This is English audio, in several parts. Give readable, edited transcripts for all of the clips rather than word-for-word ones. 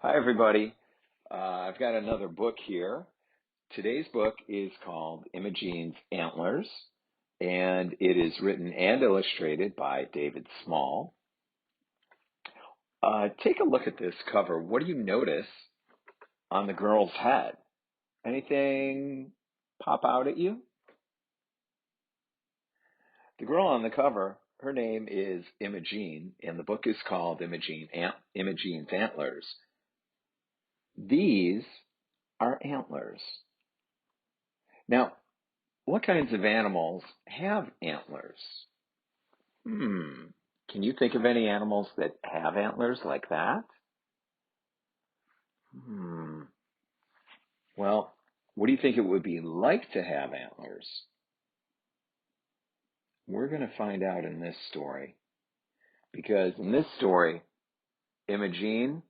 Hi, everybody. I've got another book here. Today's book is called Imogene's Antlers, and it is written and illustrated by David Small. Take a look at this cover. What do you notice on the girl's head? Anything pop out at you? The girl on the cover, her name is Imogene, and the book is called Imogene's Antlers. These are antlers. Now, what kinds of animals have antlers? Can you think of any animals that have antlers like that? Hmm. Well, what do you think it would be like to have antlers? We're going to find out in this story. Because in this story, Imogene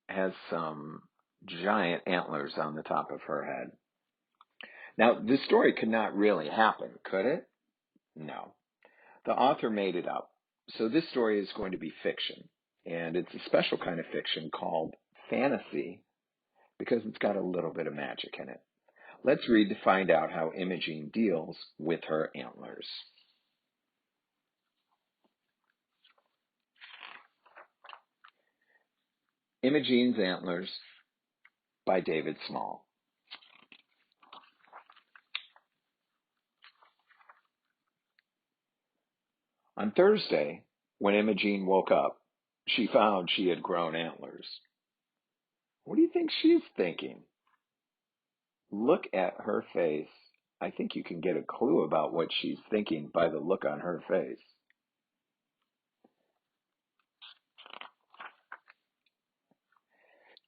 has some giant antlers on the top of her head. Now, this story could not really happen, could it? No. The author made it up. So this story is going to be fiction, and it's a special kind of fiction called fantasy because it's got a little bit of magic in it. Let's read to find out how Imogene deals with her antlers. Imogene's Antlers by David Small. On Thursday, when Imogene woke up, she found she had grown antlers. What do you think she's thinking? Look at her face. I think you can get a clue about what she's thinking by the look on her face.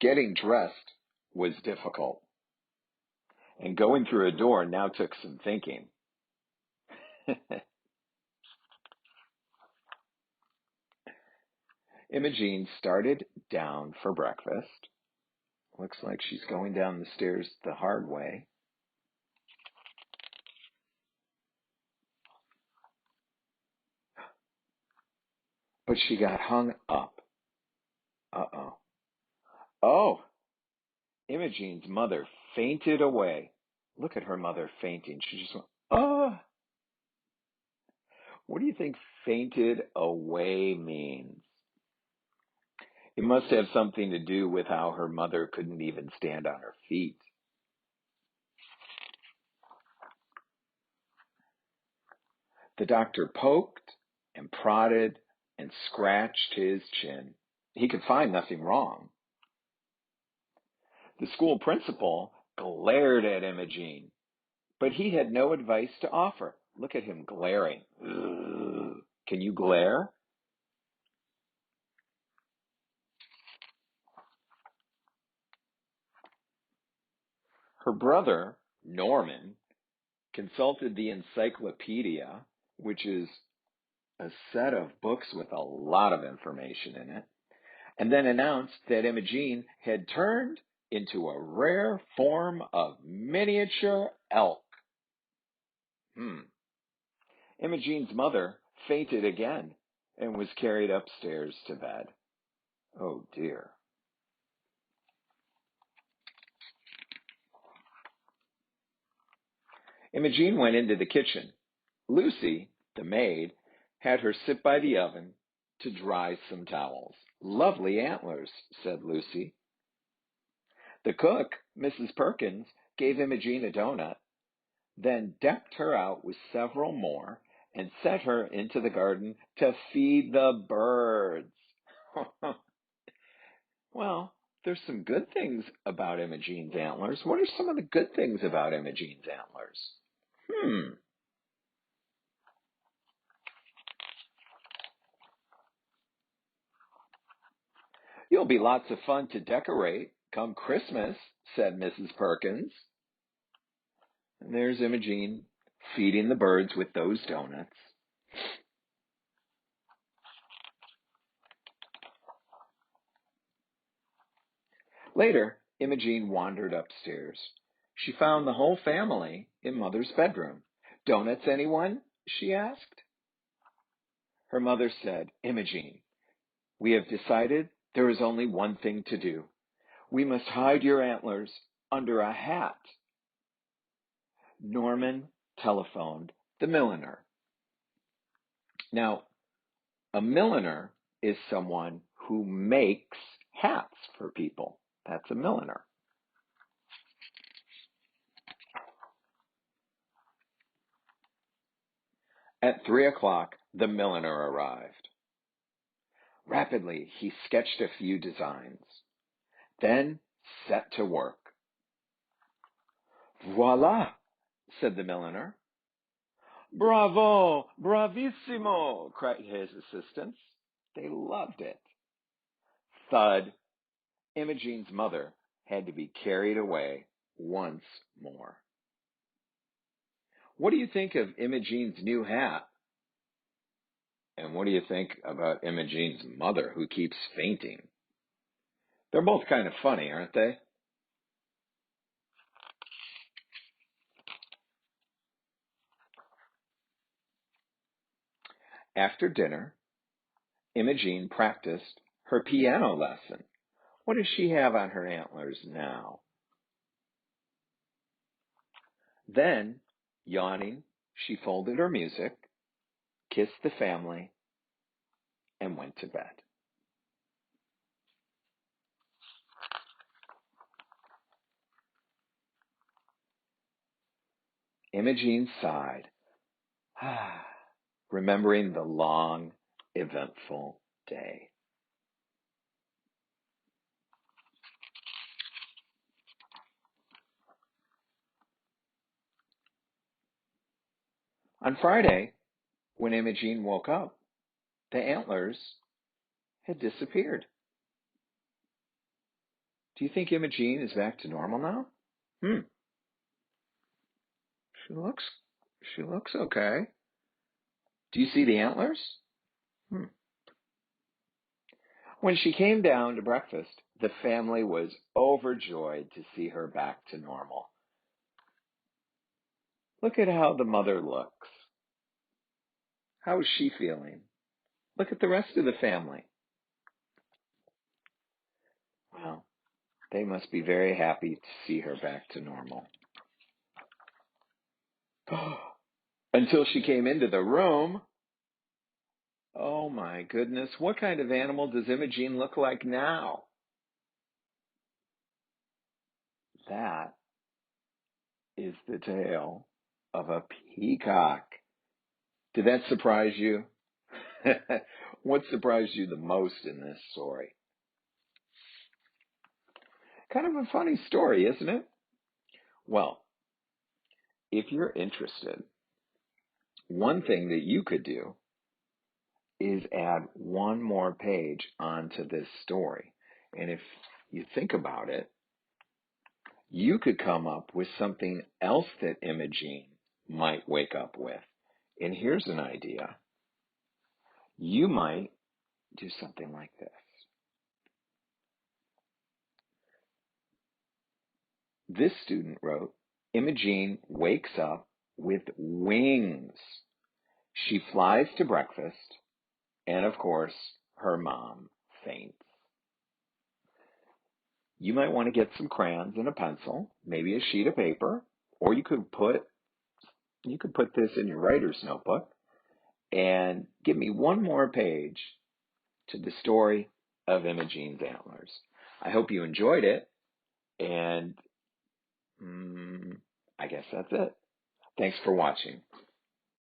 Getting dressed was difficult, and going through a door now took some thinking. Imogene started down for breakfast. Looks like she's going down the stairs the hard way. But she got hung up. Uh-oh. Oh, Imogene's mother fainted away. Look at her mother fainting. She just went, oh. What do you think fainted away means? It must have something to do with how her mother couldn't even stand on her feet. The doctor poked and prodded and scratched his chin. He could find nothing wrong. The school principal glared at Imogene, but he had no advice to offer. Look at him glaring. Ugh. Can you glare? Her brother, Norman, consulted the encyclopedia, which is a set of books with a lot of information in it, and then announced that Imogene had turned into a rare form of miniature elk. Imogene's mother fainted again and was carried upstairs to bed. Oh dear. Imogene went into the kitchen. Lucy, the maid, had her sit by the oven to dry some towels. Lovely antlers, said Lucy. The cook, Mrs. Perkins, gave Imogene a donut, then decked her out with several more and sent her into the garden to feed the birds. Well, there's some good things about Imogene's antlers. What are some of the good things about Imogene's antlers? You'll be lots of fun to decorate come Christmas, said Mrs. Perkins. And there's Imogene feeding the birds with those donuts. Later, Imogene wandered upstairs. She found the whole family in Mother's bedroom. Donuts, anyone? She asked. Her mother said, Imogene, we have decided there is only one thing to do. We must hide your antlers under a hat. Norman telephoned the milliner. Now, a milliner is someone who makes hats for people. That's a milliner. At 3 o'clock, the milliner arrived. Rapidly, he sketched a few designs, then set to work. Voila, said the milliner. Bravo, bravissimo, cried his assistants. They loved it. Thud, Imogene's mother had to be carried away once more. What do you think of Imogene's new hat? And what do you think about Imogene's mother who keeps fainting? They're both kind of funny, aren't they? After dinner, Imogene practiced her piano lesson. What does she have on her antlers now? Then, yawning, she folded her music, kissed the family, and went to bed. Imogene sighed, remembering the long, eventful day. On Friday, when Imogene woke up, the antlers had disappeared. Do you think Imogene is back to normal now? She looks okay. Do you see the antlers? When she came down to breakfast, the family was overjoyed to see her back to normal. Look at how the mother looks. How is she feeling? Look at the rest of the family. Well, they must be very happy to see her back to normal. Until she came into the room. Oh my goodness, what kind of animal does Imogene look like now? That is the tail of a peacock. Did that surprise you? What surprised you the most in this story? Kind of a funny story, isn't it? Well, if you're interested, one thing that you could do is add one more page onto this story. And if you think about it, you could come up with something else that Imogene might wake up with. And here's an idea. You might do something like this. This student wrote, Imogene wakes up with wings. She flies to breakfast, and of course, her mom faints. You might want to get some crayons and a pencil, maybe a sheet of paper, or you could put this in your writer's notebook and give me one more page to the story of Imogene's antlers. I hope you enjoyed it, and I guess that's it. Thanks for watching.